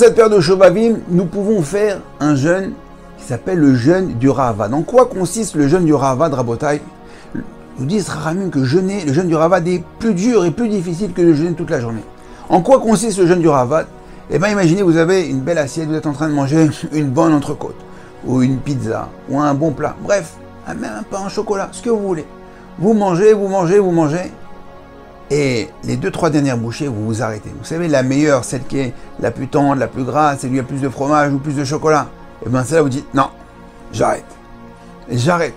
cette période de Shovavim, nous pouvons faire un jeûne qui s'appelle le jeûne du Ravad. En quoi consiste le jeûne du Ravad, Rabotai? Nous disent Rahamim que jeûner, le jeûne du Ravad est plus dur et plus difficile que de jeûner toute la journée. En quoi consiste le jeûne du Ravad? Eh bien, imaginez, vous avez une belle assiette, vous êtes en train de manger une bonne entrecôte, ou une pizza, ou un bon plat, bref, même un pain au chocolat, ce que vous voulez. Vous mangez, et les 2-3 dernières bouchées, vous vous arrêtez. Vous savez, la meilleure, celle qui est la plus tendre, la plus grasse, celle qui a plus de fromage ou plus de chocolat, et bien celle-là, vous dites, non, j'arrête. J'arrête.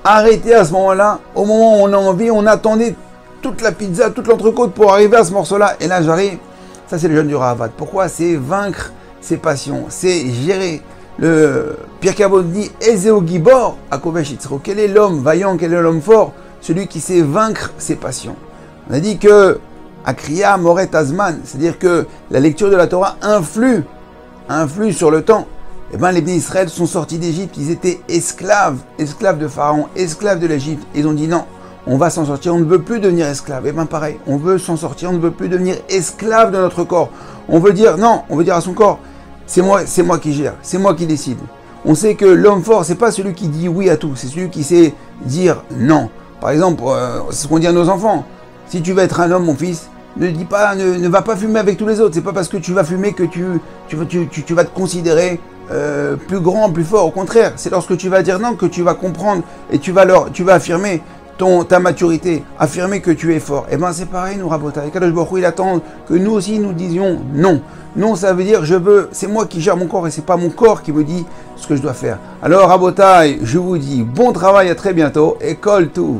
Arrêtez à ce moment-là, au moment où on a envie, on attendait toute la pizza, toute l'entrecôte pour arriver à ce morceau-là, et là j'arrive. Ça, c'est le jeûne du Ravad. Pourquoi? C'est vaincre ses passions, c'est gérer. Le Pierre Carbon dit Ezeo Gibor à Kovesh Yitzro. Quel est l'homme vaillant, quel est l'homme fort? Celui qui sait vaincre ses passions. On a dit que Akriya Moret Azman, c'est-à-dire que la lecture de la Torah influe sur le temps. Eh bien, les Bnei Israël sont sortis d'Égypte, ils étaient esclaves de Pharaon, esclaves de l'Égypte. Ils ont dit non, on va s'en sortir, on ne veut plus devenir esclave. Et bien pareil, on veut s'en sortir, on ne veut plus devenir esclave de notre corps. On veut dire non, on veut dire à son corps, c'est moi qui gère, c'est moi qui décide. On sait que l'homme fort, c'est pas celui qui dit oui à tout, c'est celui qui sait dire non. Par exemple, c'est ce qu'on dit à nos enfants. Si tu veux être un homme, mon fils, ne dis pas, ne va pas fumer avec tous les autres. C'est pas parce que tu vas fumer que tu vas te considérer plus grand, plus fort. Au contraire, c'est lorsque tu vas dire non que tu vas comprendre et tu vas affirmer ta maturité, affirmer que tu es fort. Et bien c'est pareil, nous Rabotai. Kadosh Baruch Hu, il attend que nous aussi nous disions non. Non, ça veut dire c'est moi qui gère mon corps et c'est pas mon corps qui me dit ce que je dois faire. Alors Rabotai, je vous dis bon travail, à très bientôt et Kol Touv.